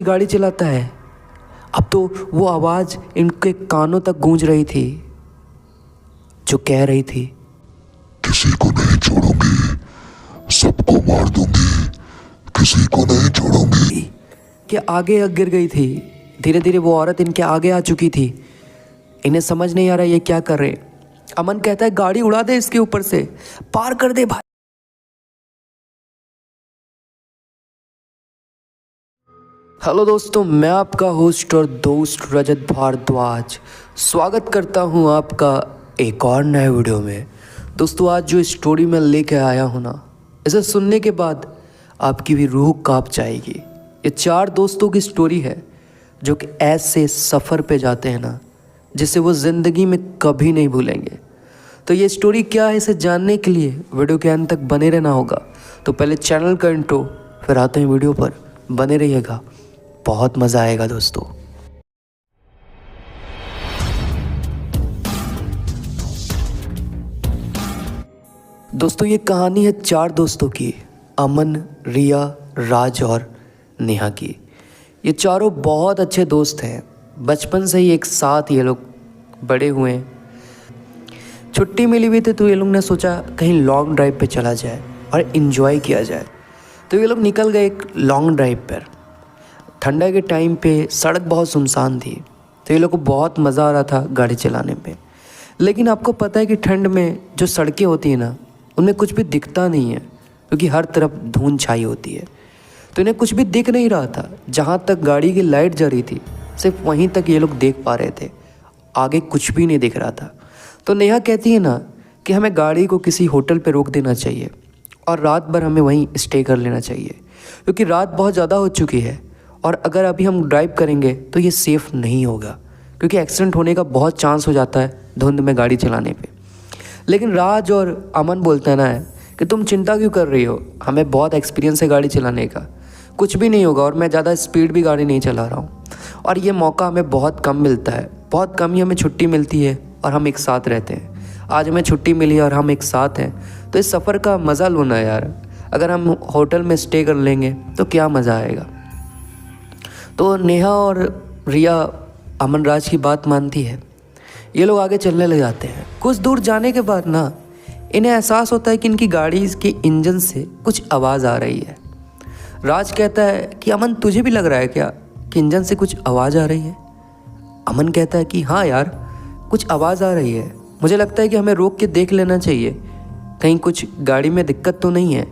गाड़ी चलाता है। अब तो वो आवाज़ इनके कानों तक गूंज रही थी जो कह रही थी, किसी को नहीं छोड़ूंगी, सबको मार दूंगी, किसी को नहीं छोड़ूंगी। कि आगे गिर गई थी। धीरे धीरे वो औरत इनके आगे आ चुकी थी। इन्हें समझ नहीं आ रहा ये क्या कर रहे। अमन कहता है गाड़ी उड़ा दे, इसके ऊपर से पार कर दे भाई। हेलो दोस्तों, मैं आपका होस्ट और दोस्त रजत भारद्वाज स्वागत करता हूं आपका एक और नए वीडियो में। दोस्तों, आज जो स्टोरी मैं लेके आया हूं ना, इसे सुनने के बाद आपकी भी रूह कांप जाएगी। ये 4 दोस्तों की स्टोरी है जो कि ऐसे सफ़र पे जाते हैं ना, जिसे वो ज़िंदगी में कभी नहीं भूलेंगे। तो ये स्टोरी क्या है, इसे जानने के लिए वीडियो के अंत तक बने रहना होगा। तो पहले चैनल का इंट्रो, फिर आते हैं वीडियो पर। बने रहिएगा, बहुत मज़ा आएगा दोस्तों। दोस्तों, ये कहानी है 4 दोस्तों की, अमन, रिया, राज और नेहा की। ये चारों बहुत अच्छे दोस्त हैं। बचपन से ही एक साथ ये लोग बड़े हुए हैं। छुट्टी मिली हुई थी तो ये लोग ने सोचा कहीं लॉन्ग ड्राइव पे चला जाए और इन्जॉय किया जाए। तो ये लोग निकल गए एक लॉन्ग ड्राइव पर। ठंडा के टाइम पे सड़क बहुत सुनसान थी, तो ये लोग को बहुत मज़ा आ रहा था गाड़ी चलाने में। लेकिन आपको पता है कि ठंड में जो सड़कें होती हैं ना, उनमें कुछ भी दिखता नहीं है, क्योंकि हर तरफ धुंध छाई होती है। तो इन्हें कुछ भी दिख नहीं रहा था। जहाँ तक गाड़ी की लाइट जल रही थी, सिर्फ वहीं तक ये लोग देख पा रहे थे, आगे कुछ भी नहीं दिख रहा था। तो नेहा कहती है ना कि हमें गाड़ी को किसी होटल पर रोक देना चाहिए और रात भर हमें वहीं स्टे कर लेना चाहिए, क्योंकि रात बहुत ज़्यादा हो चुकी है और अगर अभी हम ड्राइव करेंगे तो ये सेफ़ नहीं होगा, क्योंकि एक्सीडेंट होने का बहुत चांस हो जाता है धुंध में गाड़ी चलाने पे। लेकिन राज और अमन बोलते हैं ना कि तुम चिंता क्यों कर रही हो, हमें बहुत एक्सपीरियंस है गाड़ी चलाने का, कुछ भी नहीं होगा और मैं ज़्यादा स्पीड भी गाड़ी नहीं चला रहा हूँ। और ये मौका हमें बहुत कम मिलता है, बहुत कम ही हमें छुट्टी मिलती है और हम एक साथ रहते हैं। आज हमें छुट्टी मिली है और हम एक साथ हैं, तो इस सफ़र का मज़ा लो ना यार। अगर हम होटल में स्टे कर लेंगे तो क्या मज़ा आएगा। तो नेहा और रिया अमन राज की बात मानती है। ये लोग आगे चलने लग जाते हैं। कुछ दूर जाने के बाद ना इन्हें एहसास होता है कि इनकी गाड़ी के इंजन से कुछ आवाज़ आ रही है। राज कहता है कि अमन, तुझे भी लग रहा है क्या कि इंजन से कुछ आवाज़ आ रही है? अमन कहता है कि हाँ यार, कुछ आवाज़ आ रही है। मुझे लगता है कि हमें रोक के देख लेना चाहिए, कहीं कुछ गाड़ी में दिक्कत तो नहीं है,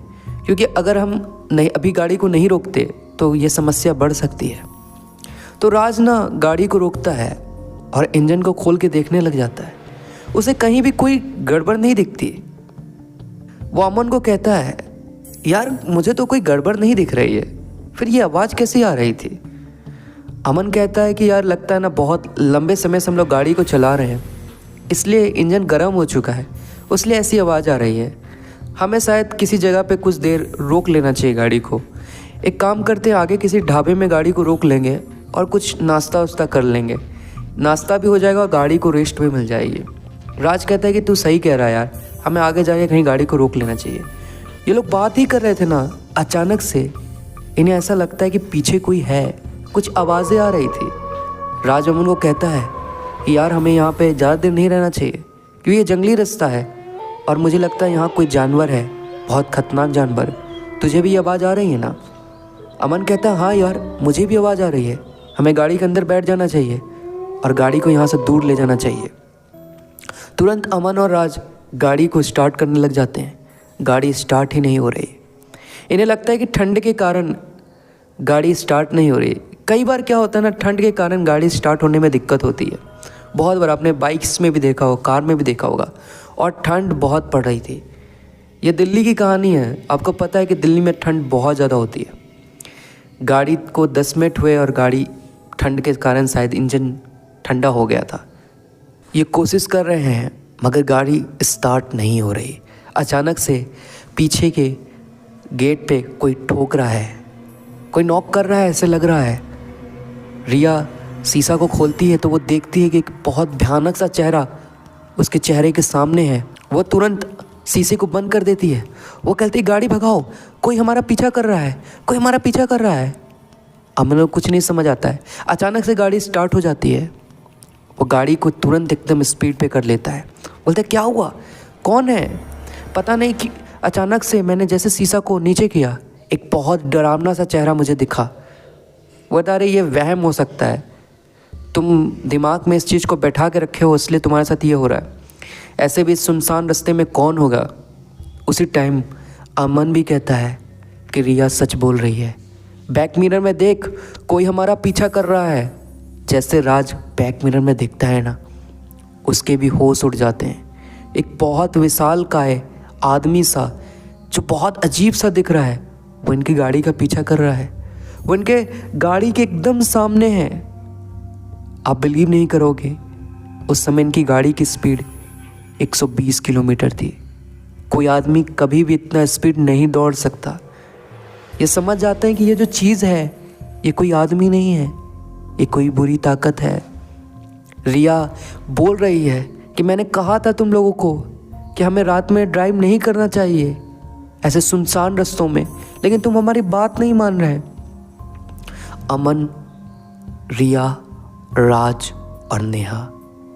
क्योंकि अगर हम नहीं अभी गाड़ी को नहीं रोकते तो ये समस्या बढ़ सकती है। तो राज ना गाड़ी को रोकता है और इंजन को खोल के देखने लग जाता है। उसे कहीं भी कोई गड़बड़ नहीं दिखती। वो अमन को कहता है, यार मुझे तो कोई गड़बड़ नहीं दिख रही है, फिर ये आवाज़ कैसे आ रही थी? अमन कहता है कि यार लगता है ना बहुत लंबे समय से हम लोग गाड़ी को चला रहे हैं, इसलिए इंजन गर्म हो चुका है, इसलिए ऐसी आवाज़ आ रही है। हमें शायद किसी जगह पे कुछ देर रोक लेना चाहिए गाड़ी को। एक काम करते हैं, आगे किसी ढाबे में गाड़ी को रोक लेंगे और कुछ नाश्ता वास्ता कर लेंगे। नाश्ता भी हो जाएगा और गाड़ी को रेस्ट भी मिल जाएगी। राज कहता है कि तू सही कह रहा है यार, हमें आगे जाके कहीं गाड़ी को रोक लेना चाहिए। ये लोग बात ही कर रहे थे ना, अचानक से इन्हें ऐसा लगता है कि पीछे कोई है, कुछ आवाज़ें आ रही थी। राज अमन को कहता है कि यार हमें यहाँ पे ज़्यादा देर नहीं रहना चाहिए, क्योंकि ये जंगली रास्ता है और मुझे लगता है यहाँ कोई जानवर है, बहुत खतरनाक जानवर। तुझे भी आवाज़ आ रही है ना? अमन कहता है हाँ यार, मुझे भी आवाज़ आ रही है, हमें गाड़ी के अंदर बैठ जाना चाहिए और गाड़ी को यहाँ से दूर ले जाना चाहिए। तुरंत अमन और राज गाड़ी को स्टार्ट करने लग जाते हैं। गाड़ी स्टार्ट ही नहीं हो रही। इन्हें लगता है कि ठंड के कारण गाड़ी स्टार्ट नहीं हो रही। कई बार क्या होता है ना, ठंड के कारण गाड़ी स्टार्ट होने में दिक्कत होती है। बहुत बार आपने बाइक्स में भी देखा होगा, कार में भी देखा होगा। और ठंड बहुत पड़ रही थी। ये दिल्ली की कहानी है। आपको पता है कि दिल्ली में ठंड बहुत ज़्यादा होती है। गाड़ी को 10 मिनट हुए और गाड़ी ठंड के कारण शायद इंजन ठंडा हो गया था। ये कोशिश कर रहे हैं मगर गाड़ी स्टार्ट नहीं हो रही। अचानक से पीछे के गेट पे कोई ठोक रहा है, कोई नॉक कर रहा है, ऐसे लग रहा है। रिया शीशा को खोलती है तो वो देखती है कि एक बहुत भयानक सा चेहरा उसके चेहरे के सामने है। वो तुरंत शीशे को बंद कर देती है। वो कहती है गाड़ी भगाओ, कोई हमारा पीछा कर रहा है, कोई हमारा पीछा कर रहा है। अमन को कुछ नहीं समझ आता है। अचानक से गाड़ी स्टार्ट हो जाती है। वो गाड़ी को तुरंत एकदम स्पीड पे कर लेता है। बोलता है क्या हुआ, कौन है? पता नहीं कि अचानक से मैंने जैसे शीशा को नीचे किया, एक बहुत डरावना सा चेहरा मुझे दिखा। वो बता रहे ये वहम हो सकता है, तुम दिमाग में इस चीज़ को बैठा के रखे हो इसलिए तुम्हारे साथ ये हो रहा है। ऐसे भी इस सुनसान रास्ते में कौन होगा? उसी टाइम अमन भी कहता है कि रिया सच बोल रही है, बैक मिरर में देख, कोई हमारा पीछा कर रहा है। जैसे राज बैक मिरर में देखता है ना, उसके भी होश उड़ जाते हैं। एक बहुत विशालकाय आदमी सा जो बहुत अजीब सा दिख रहा है, वो इनकी गाड़ी का पीछा कर रहा है। वो इनके गाड़ी के एकदम सामने है। आप बिलीव नहीं करोगे, उस समय इनकी गाड़ी की स्पीड 120 किलोमीटर थी। कोई आदमी कभी भी इतना स्पीड नहीं दौड़ सकता। ये समझ जाते हैं कि ये जो चीज़ है ये कोई आदमी नहीं है, ये कोई बुरी ताकत है। रिया बोल रही है कि मैंने कहा था तुम लोगों को कि हमें रात में ड्राइव नहीं करना चाहिए ऐसे सुनसान रास्तों में, लेकिन तुम हमारी बात नहीं मान रहे। अमन, रिया, राज और नेहा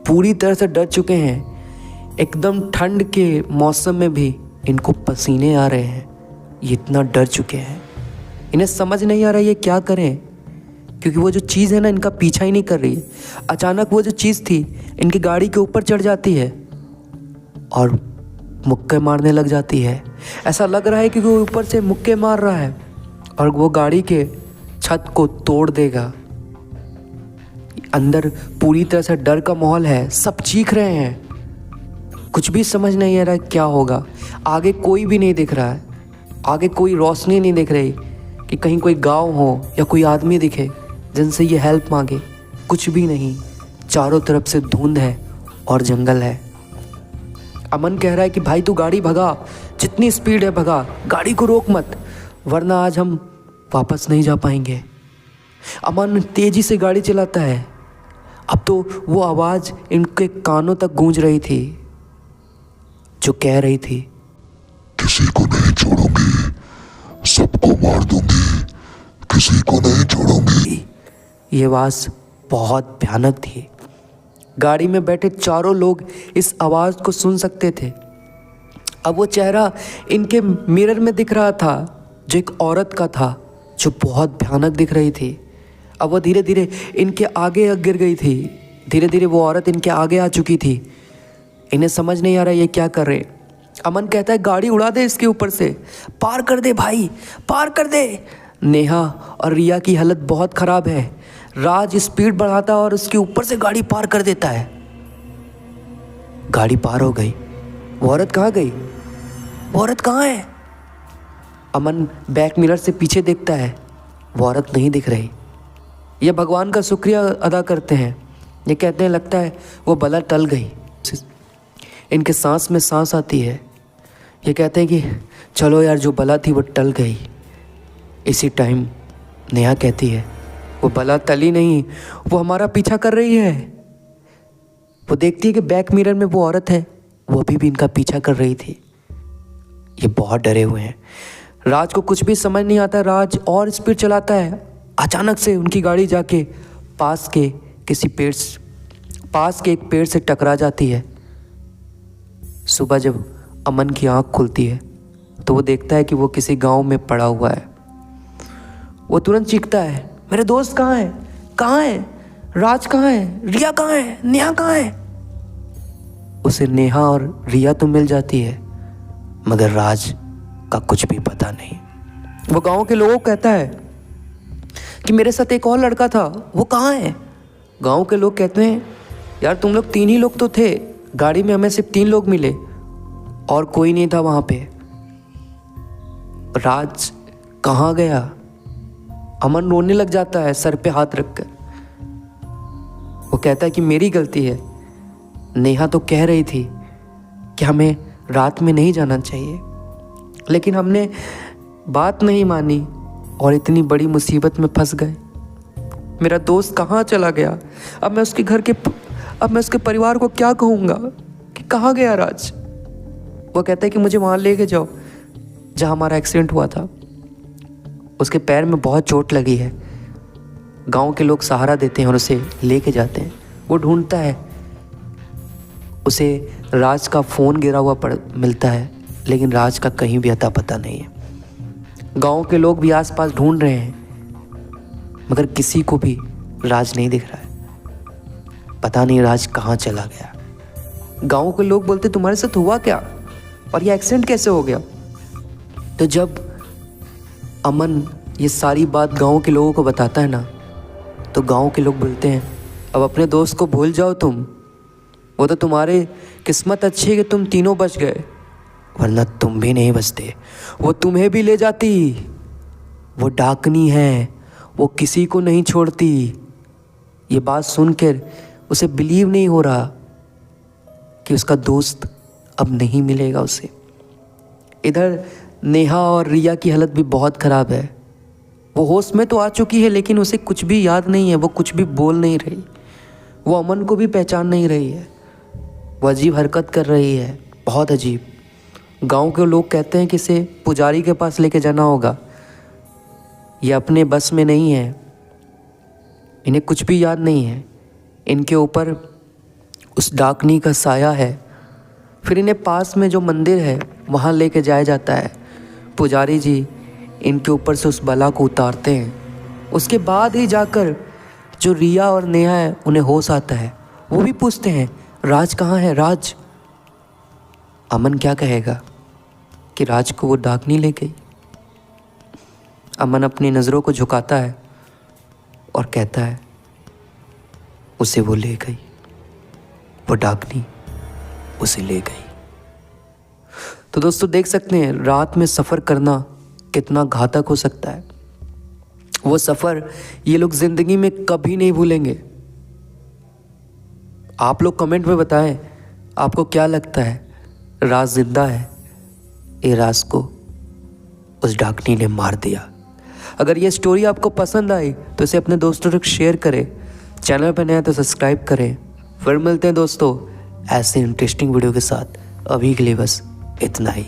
पूरी तरह से डर चुके हैं। एकदम ठंड के मौसम में भी इनको पसीने आ रहे हैं। ये इतना डर चुके हैं, इन्हें समझ नहीं आ रहा ये क्या करें, क्योंकि वो जो चीज़ है ना इनका पीछा ही नहीं कर रही है। अचानक वो जो चीज़ थी इनकी गाड़ी के ऊपर चढ़ जाती है और मुक्के मारने लग जाती है। ऐसा लग रहा है कि वो ऊपर से मुक्के मार रहा है और वो गाड़ी के छत को तोड़ देगा। अंदर पूरी तरह से डर का माहौल है, सब चीख रहे हैं, कुछ भी समझ नहीं आ रहा क्या होगा। आगे कोई भी नहीं दिख रहा है, आगे कोई रोशनी नहीं दिख रही कि कहीं कोई गांव हो या कोई आदमी दिखे जिनसे ये हेल्प मांगे। कुछ भी नहीं, चारों तरफ से धुंध है और जंगल है। अमन कह रहा है कि भाई तू गाड़ी भगा, जितनी स्पीड है भगा, गाड़ी को रोक मत, वरना आज हम वापस नहीं जा पाएंगे। अमन तेजी से गाड़ी चलाता है। अब तो वो आवाज़ इनके कानों तक गूंज रही थी जो कह रही थी, किसी को नहीं छोड़ूंगी, सबको मार दूंगी, किसी को नहीं छोड़ूंगी। ये आवाज़ बहुत भयानक थी। गाड़ी में बैठे चारों लोग इस आवाज़ को सुन सकते थे। अब वो चेहरा इनके मिरर में दिख रहा था जो एक औरत का था, जो बहुत भयानक दिख रही थी। अब वो धीरे धीरे इनके आगे गिर गई थी। धीरे धीरे वो औरत इनके आगे आ चुकी थी। इन्हें समझ नहीं आ रहा ये क्या कर रहे। अमन कहता है गाड़ी उड़ा दे इसके ऊपर से, पार कर दे भाई, पार कर दे। नेहा और रिया की हालत बहुत ख़राब है। राज स्पीड बढ़ाता और उसके ऊपर से गाड़ी पार कर देता है। गाड़ी पार हो गई। वो औरत कहाँ गई? वो औरत कहाँ है? अमन बैक मिरर से पीछे देखता है, वो औरत नहीं दिख रही। ये भगवान का शुक्रिया अदा करते हैं। ये कहते हैं लगता है वो बला टल गई। इनके सांस में सांस आती है। ये कहते हैं कि चलो यार जो बला थी वो टल गई। इसी टाइम नेहा कहती है वो बला टली नहीं, वो हमारा पीछा कर रही है। वो देखती है कि बैक मिरर में वो औरत है, वो अभी भी इनका पीछा कर रही थी। ये बहुत डरे हुए हैं। राज को कुछ भी समझ नहीं आता। राज और स्पीड चलाता है। अचानक से उनकी गाड़ी जाके पास के एक पेड़ से टकरा जाती है। सुबह जब अमन की आंख खुलती है तो वो देखता है कि वो किसी गांव में पड़ा हुआ है। वो तुरंत चीखता है, मेरे दोस्त कहाँ हैं? कहाँ हैं? राज कहाँ है? रिया कहाँ है? नेहा कहाँ है? उसे नेहा और रिया तो मिल जाती है, मगर राज का कुछ भी पता नहीं। वो गांव के लोगों को कहता है कि मेरे साथ एक और लड़का था, वो कहाँ है? गांव के लोग कहते हैं यार तुम लोग 3 ही लोग तो थे, गाड़ी में हमें सिर्फ 3 लोग मिले और कोई नहीं था वहाँ पे। राज कहाँ गया? अमन रोने लग जाता है सर पे हाथ रखकर। वो कहता है कि मेरी गलती है। नेहा तो कह रही थी कि हमें रात में नहीं जाना चाहिए, लेकिन हमने बात नहीं मानी और इतनी बड़ी मुसीबत में फंस गए। मेरा दोस्त कहाँ चला गया? अब मैं उसके परिवार को क्या कहूँगा कि कहाँ गया राज? वो कहता है कि मुझे वहाँ लेके जाओ जहाँ हमारा एक्सीडेंट हुआ था। उसके पैर में बहुत चोट लगी है, गांव के लोग सहारा देते हैं और उसे लेके जाते हैं। वो ढूंढता है, उसे राज का फ़ोन गिरा हुआ मिलता है, लेकिन राज का कहीं भी अता पता नहीं है। गांव के लोग भी आसपास ढूंढ रहे हैं, मगर किसी को भी राज नहीं दिख रहा है। पता नहीं राज कहाँ चला गया। गांव के लोग बोलते तुम्हारे साथ हुआ क्या, और ये एक्सीडेंट कैसे हो गया। तो जब अमन ये सारी बात गांव के लोगों को बताता है ना, तो गांव के लोग बोलते हैं अब अपने दोस्त को भूल जाओ तुम, वो तो तुम्हारे किस्मत अच्छी है कि तुम तीनों बच गए, वरना तुम भी नहीं बचते, वो तुम्हें भी ले जाती। वो डाकनी है, वो किसी को नहीं छोड़ती। ये बात सुनकर उसे बिलीव नहीं हो रहा कि उसका दोस्त अब नहीं मिलेगा उसे। इधर नेहा और रिया की हालत भी बहुत ख़राब है। वो होश में तो आ चुकी है, लेकिन उसे कुछ भी याद नहीं है, वो कुछ भी बोल नहीं रही, वो अमन को भी पहचान नहीं रही है। वो अजीब हरकत कर रही है, बहुत अजीब। गांव के लोग कहते हैं कि इसे पुजारी के पास लेके जाना होगा, ये अपने बस में नहीं है, इन्हें कुछ भी याद नहीं है। इनके ऊपर उस डाकनी का साया है। फिर इन्हें पास में जो मंदिर है वहाँ लेके जाया जाता है। पुजारी जी इनके ऊपर से उस बला को उतारते हैं। उसके बाद ही जाकर जो रिया और नेहा है उन्हें होश आता है। वो भी पूछते हैं राज कहाँ है, राज। अमन क्या कहेगा कि राज को वो डाकनी ले गई। अमन अपनी नज़रों को झुकाता है और कहता है उसे वो ले गई, वो डाकनी उसे ले गई। तो दोस्तों देख सकते हैं रात में सफ़र करना कितना घातक हो सकता है। वो सफ़र ये लोग ज़िंदगी में कभी नहीं भूलेंगे। आप लोग कमेंट में बताएं आपको क्या लगता है, राज जिंदा है, ये राज को उस डाकनी ने मार दिया। अगर ये स्टोरी आपको पसंद आई तो इसे अपने दोस्तों तक शेयर करें। चैनल पर नया तो सब्सक्राइब करें। फिर मिलते हैं दोस्तों ऐसे इंटरेस्टिंग वीडियो के साथ। अभी के लिए बस इतना ही।